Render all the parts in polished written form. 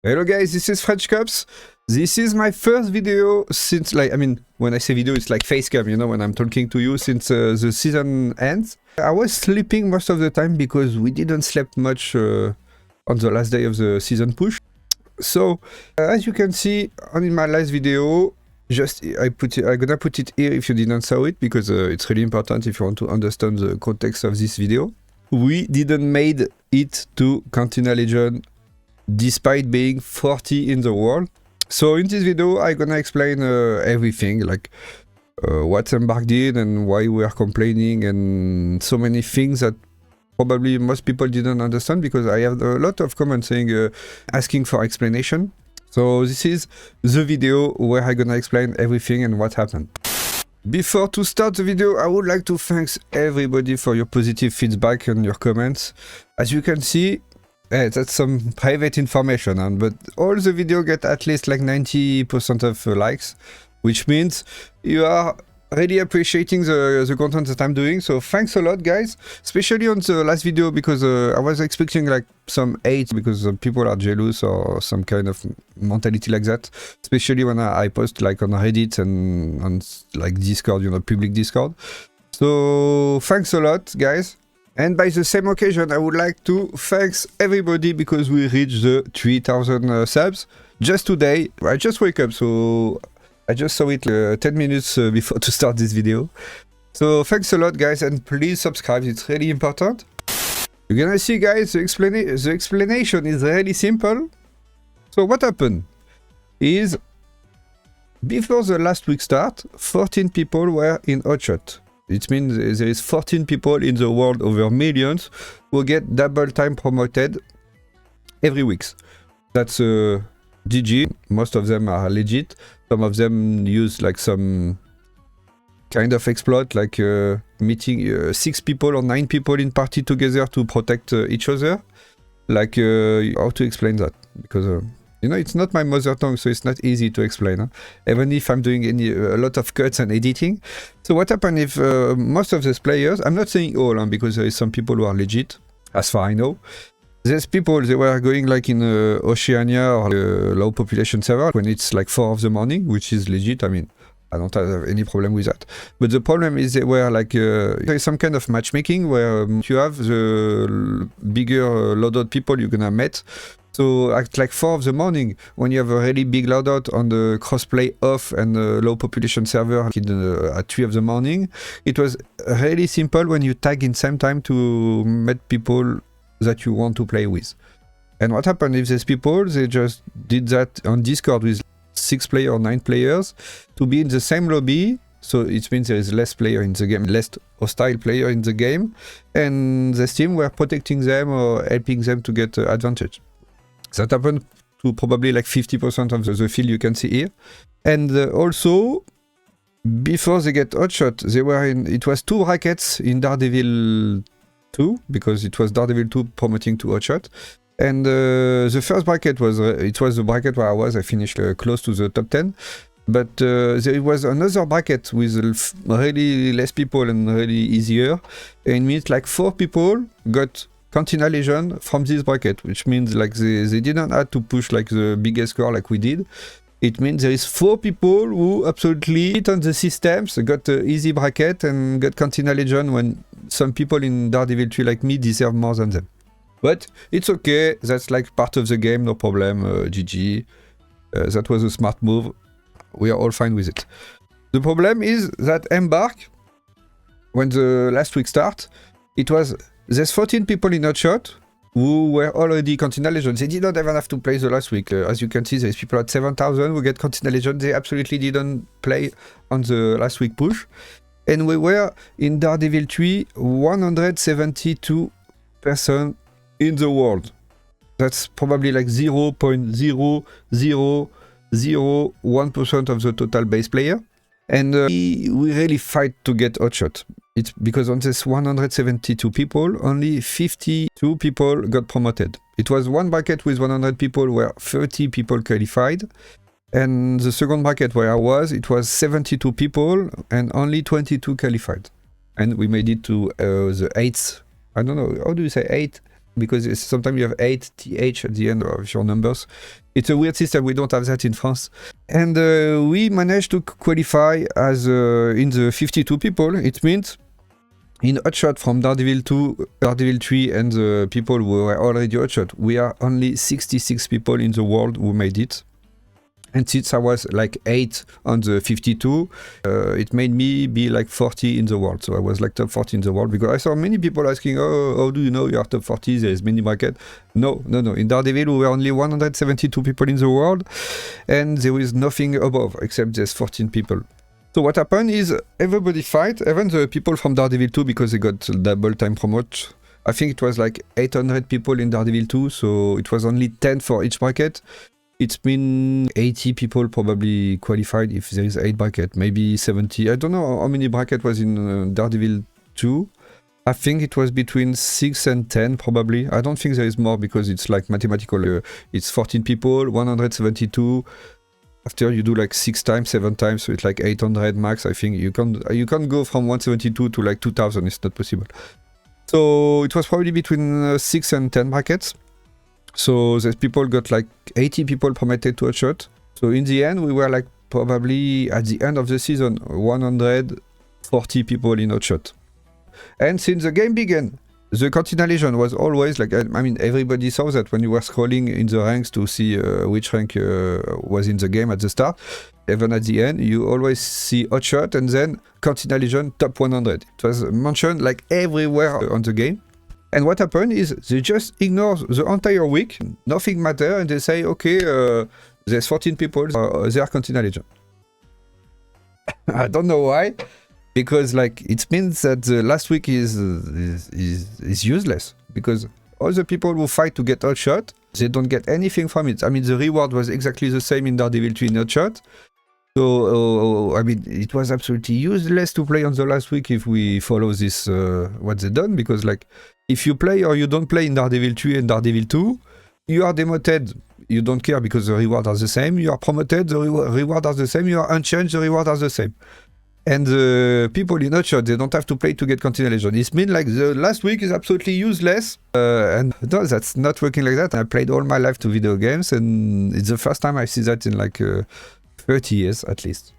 Hello guys, this is French Cups. This is my first video since, when I say video, it's like facecam, you know, when I'm talking to you since the season ends. I was sleeping most of the time because we didn't sleep much on the last day of the season push. So, as you can see in my last video, I'm gonna put it here if you didn't saw it, because it's really important if you want to understand the context of this video. We didn't made it to Cantina Legend despite being 40 in the world. So in this video I'm gonna explain everything, like what Embark did and why we are complaining, and so many things that probably most people didn't understand, because I have a lot of comments saying asking for explanation. So this is the video where I'm gonna explain everything and what happened. Before to start the video, I would like to thank everybody for your positive feedback and your comments. As you can see, that's some private information, but all the video get at least like 90% of likes, which means you are really appreciating the content that I'm doing. So thanks a lot, guys, especially on the last video, because I was expecting like some hate because people are jealous or some kind of mentality like that, especially when I post like on Reddit and on like Discord, you know, public Discord. So thanks a lot, guys. And by the same occasion, I would like to thank everybody because we reached the 3000 subs just today. I just wake up, so I just saw it 10 minutes before to start this video. So thanks a lot, guys, and please subscribe, it's really important. You're gonna see, guys, the explanation is really simple. So what happened is, before the last week start, 14 people were in hotshot. It means there is 14 people in the world, over millions, who get double time promoted every week. That's GG. Most of them are legit. Some of them use like some kind of exploit, like meeting 6 people or 9 people in party together to protect each other. Like, how to explain that? Because you know, it's not my mother tongue, so it's not easy to explain, huh? Even if I'm doing a lot of cuts and editing. So what happened if most of these players, I'm not saying all, because there is some people who are legit, as far I know. These people, they were going like in Oceania or low population server when it's like 4 of the morning, which is legit. I mean, I don't have any problem with that. But the problem is they were like, there is some kind of matchmaking where you have the bigger loadout people you're gonna meet. So at like 4 of the morning, when you have a really big loadout on the crossplay off and low population server at 3 of the morning, it was really simple when you tag in same time to meet people that you want to play with. And what happened if these people, they just did that on Discord with 6 players or 9 players to be in the same lobby. So it means there is less player in the game, less hostile player in the game, and the team were protecting them or helping them to get advantage. That happened to probably like 50% of the field you can see here. And also, before they get hotshot, they were in, it was 2 brackets in Daredevil 2, because it was Daredevil 2 promoting to hotshot. And the first bracket was, it was the bracket where I finished close to the top 10. But there was another bracket with really less people and really easier. And it means like 4 people got Cantina Legend from this bracket, which means like they didn't have to push like the biggest score like we did. It means there is 4 people who absolutely hit on the systems, got the easy bracket and got Cantina Legend, when some people in Daredevil 3 like me deserve more than them. But it's okay, that's like part of the game, no problem, GG. That was a smart move, we are all fine with it. The problem is that Embark, when the last week start, it was there's 14 people in hotshot who were already Cantina Legend. They didn't even have to play the last week. As you can see, there's people at 7,000 who get Cantina Legend. They absolutely didn't play on the last week push. And we were in Daredevil 3, 172 person in the world. That's probably like 0.0001% of the total base player. And we really fight to get hotshot. It's because on this 172 people, only 52 people got promoted. It was one bracket with 100 people where 30 people qualified. And the second bracket where I was, it was 72 people and only 22 qualified. And we made it to the 8th, I don't know, how do you say 8? because sometimes you have 8 th at the end of your numbers. It's a weird system. We don't have that in France. And we managed to qualify as in the 52 people. It means in hotshot from Daredevil 2, Daredevil 3, and the people who were already hotshot, we are only 66 people in the world who made it. And since I was like 8 on the 52, it made me be like 40 in the world. So I was like top 40 in the world, because I saw many people asking, oh, how do you know you are top 40? There's many brackets. No. In Daredevil, we were only 172 people in the world, and there is nothing above except there's 14 people. So what happened is everybody fight, even the people from Daredevil 2, because they got double time promote. I think it was like 800 people in Daredevil 2, so it was only 10 for each bracket. It's been 80 people probably qualified if there is 8 bracket, maybe 70. I don't know how many bracket was in Daredevil 2. I think it was between 6 and 10 probably. I don't think there is more because it's like mathematical. It's 14 people, 172. After you do like 6 times, 7 times, so it's like 800 max. I think you can't go from 172 to like 2000. It's not possible. So it was probably between 6 and 10 brackets. So these people got like 80 people promoted to a shot. So in the end, we were like probably at the end of the season 140 people in a shot. And since the game began, the Cantina Legend was always like, I mean, everybody saw that when you were scrolling in the ranks to see which rank was in the game at the start. Even at the end, you always see hotshot and then Cantina Legend top 100. It was mentioned like everywhere on the game. And what happened is they just ignore the entire week, nothing matter, and they say, okay, there's 14 people, they are Cantina Legend. I don't know why. Because like it means that the last week is useless, because all the people who fight to get hotshot, they don't get anything from it. I mean, the reward was exactly the same in Daredevil 3 in hotshot. So I mean, it was absolutely useless to play on the last week if we follow this what they done, because like if you play or you don't play in Daredevil 3 and Daredevil 2, you are demoted. You don't care because the rewards are the same. You are promoted, the rewards are the same. You are unchanged, the rewards are the same. And the people in hotshot, they don't have to play to get Cantina Legend. It means like the last week is absolutely useless. And no, that's not working like that. I played all my life to video games, and it's the first time I see that in like 30 years at least.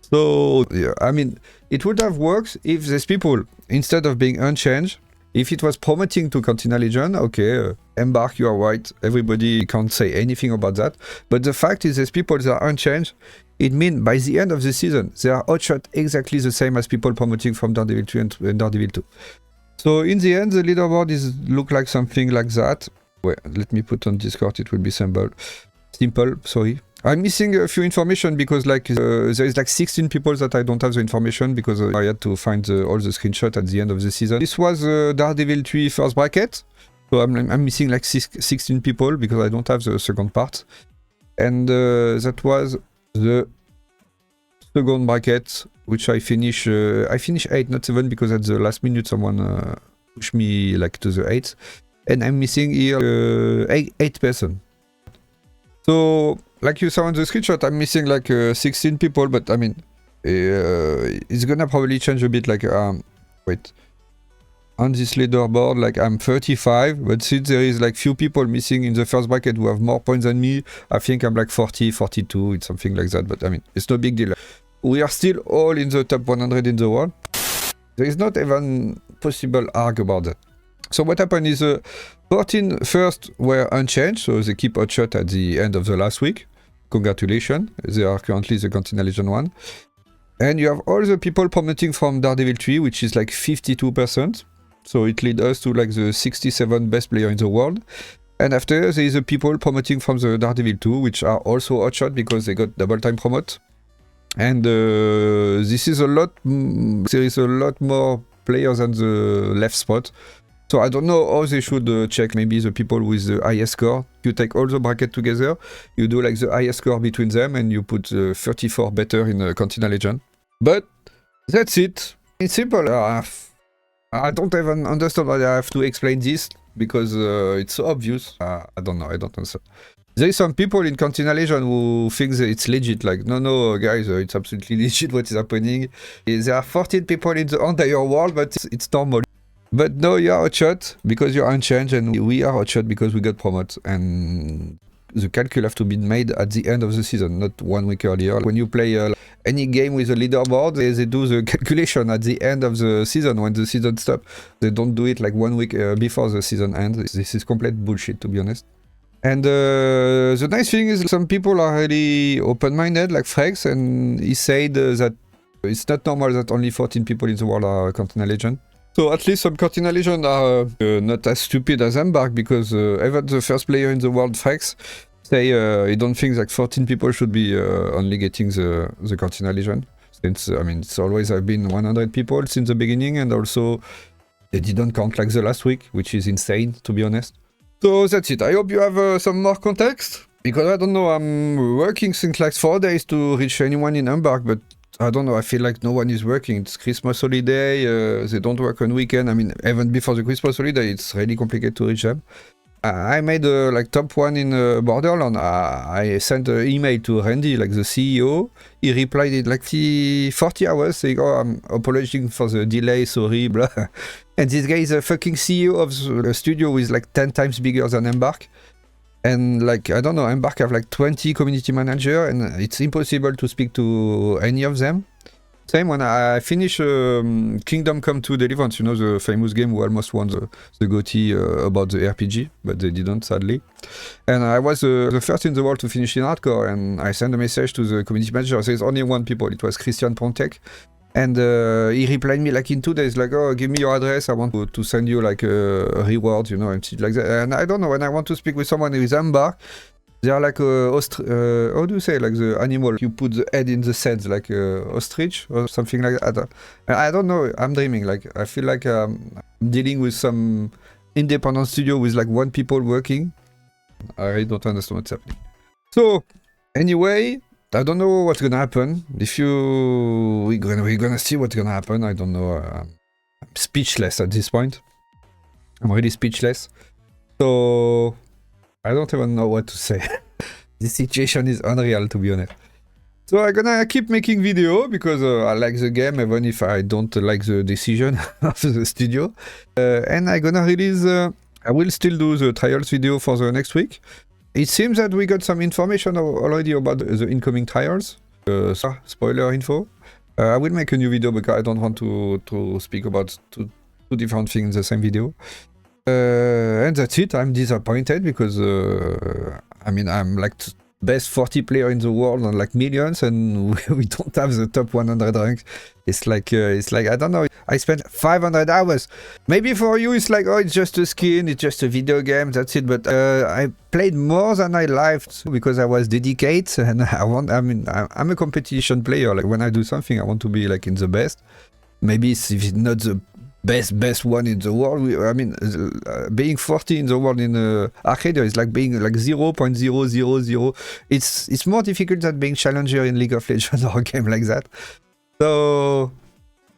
So, yeah, I mean, it would have worked if these people, instead of being unchanged, if it was promoting to Cantina Legend, okay, embark, you are right. Everybody can't say anything about that. But the fact is, these people that are unchanged, it means by the end of the season, they are hotshot exactly the same as people promoting from Daredevil 3 and Daredevil 2. So in the end, the leaderboard look like something like that. Wait, let me put on Discord, it will be simple, sorry. I'm missing a few information because like there is like 16 people that I don't have the information because I had to find all the screenshots at the end of the season. This was Daredevil 3 first bracket. So I'm missing like 16 people because I don't have the second part. And that was the second bracket, which I finished 8, not 7, because at the last minute someone pushed me like to the 8th. And I'm missing here 8 person. So, like you saw on the screenshot, I'm missing like 16 people, but I mean, it's gonna probably change a bit, like, wait. On this leaderboard, like I'm 35, but since there is like few people missing in the first bracket who have more points than me, I think I'm like 40, 42, it's something like that, but I mean, it's no big deal. We are still all in the top 100 in the world. There is not even possible argue about that. So what happened is 14 first were unchanged, so they keep hotshot at the end of the last week. Congratulations, they are currently the Cantina Legend 1. And you have all the people promoting from Daredevil 3, which is like 52%. So it leads us to like the 67 best player in the world. And after there is the people promoting from the Daredevil 2, which are also hotshot because they got double time promote. And this is a lot, there is a lot more players than the left spot. So I don't know how they should check maybe the people with the highest score. You take all the bracket together, you do like the highest score between them, and you put 34 better in Cantina Legend. But that's it. It's simple. I don't even understand why I have to explain this, because it's so obvious. I don't know, I don't understand. There is some people in Cantina Legend who think that it's legit, like, no, guys, it's absolutely legit what is happening. There are 14 people in the entire world, but it's normal. But no, you are outshot because you're unchanged, and we are outshot because we got promoted. And the calcul have to be made at the end of the season, not 1 week earlier. When you play any game with a leaderboard, they do the calculation at the end of the season when the season stops. They don't do it like 1 week before the season ends. This is complete bullshit, to be honest. And the nice thing is some people are really open-minded, like Frex, and he said that it's not normal that only 14 people in the world are Cantina Legend. So at least some Cantina Legend are not as stupid as Embark, because even the first player in the world, Frex, say he don't think that 14 people should be only getting the Cantina Legend. Since, I mean, it's always have been 100 people since the beginning, and also they didn't count like the last week, which is insane, to be honest. So that's it. I hope you have some more context, because I don't know, I'm working since like 4 days to reach anyone in Embark, but I don't know, I feel like no one is working. It's Christmas holiday, they don't work on weekend. I mean, even before the Christmas holiday, it's really complicated to reach them. I made like top 1 in Borderland. I sent an email to Randy, like the CEO. He replied in like 40 hours saying, oh, I'm apologizing for the delay, sorry, blah. And this guy is a fucking CEO of the studio who is like 10 times bigger than Embark. And like, I don't know, Embark have like 20 community managers, and it's impossible to speak to any of them. Same when I finished Kingdom Come 2 Deliverance, you know, the famous game who almost won the GOTY about the RPG, but they didn't, sadly. And I was the first in the world to finish in hardcore, and I sent a message to the community manager. There's only 1 people, it was Christian Pontek. And he replied me like in 2 days, like, oh, give me your address, I want to send you like a reward, you know, and shit like that. And I don't know, when I want to speak with someone who is Embark, they are like how do you say, like the animal you put the head in the sands, like ostrich or something like that. I don't know, I'm dreaming. Like, I feel like I'm dealing with some independent studio with like 1 people working. I really don't understand what's happening. So anyway, I don't know what's gonna happen. We're gonna see what's gonna happen. I don't know. I'm speechless at this point. I'm really speechless. So I don't even know what to say. This situation is unreal, to be honest. So I'm gonna keep making video because I like the game, even if I don't like the decision of the studio. And I'm gonna release. I will still do the trials video for the next week. It seems that we got some information already about the incoming trials. Spoiler info. I will make a new video because I don't want to speak about two different things in the same video. And that's it. I'm disappointed because I mean, I'm like best 40 player in the world on like millions, and we don't have the top 100 ranks. It's like I don't know. I spent 500 hours. Maybe for you it's like, oh, it's just a skin, it's just a video game, that's it. But I played more than I lived because I was dedicated, and I'm a competition player. Like when I do something, I want to be like in the best. Maybe if it's not the best one in the world. I mean, being 40 in the world in Arcadia is like being like 0.000. It's more difficult than being challenger in League of Legends or a game like that. So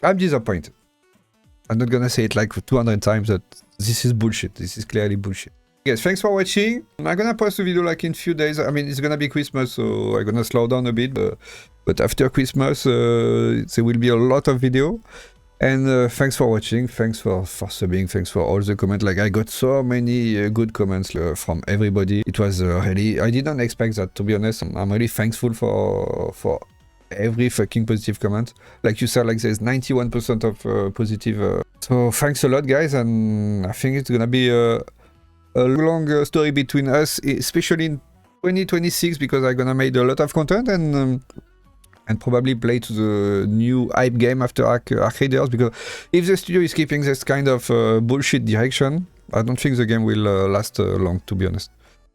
I'm disappointed. I'm not gonna say it like 200 times that this is bullshit. This is clearly bullshit. Guys, thanks for watching. I'm gonna post a video like in a few days. I mean, it's gonna be Christmas, so I'm gonna slow down a bit. But after Christmas, there will be a lot of video. And thanks for watching, thanks for subbing, thanks for all the comments. Like, I got so many good comments from everybody. It was really, I didn't expect that, to be honest. I'm really thankful for every fucking positive comment. Like you said, like there's 91% of positive. So thanks a lot, guys, and I think it's gonna be a long story between us, especially in 2026, because I'm gonna make a lot of content and probably play to the new hype game after Arcadiers, because if the studio is keeping this kind of bullshit direction, I don't think the game will last long, to be honest.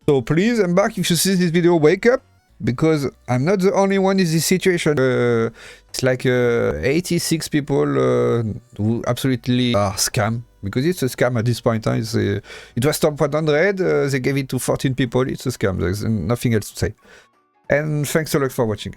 So please, Embark, if you see this video, wake up, because I'm not the only one in this situation. It's like 86 people who absolutely are scam, because it's a scam at this point. It was top 100, they gave it to 14 people, it's a scam, there's nothing else to say. And thanks a lot for watching.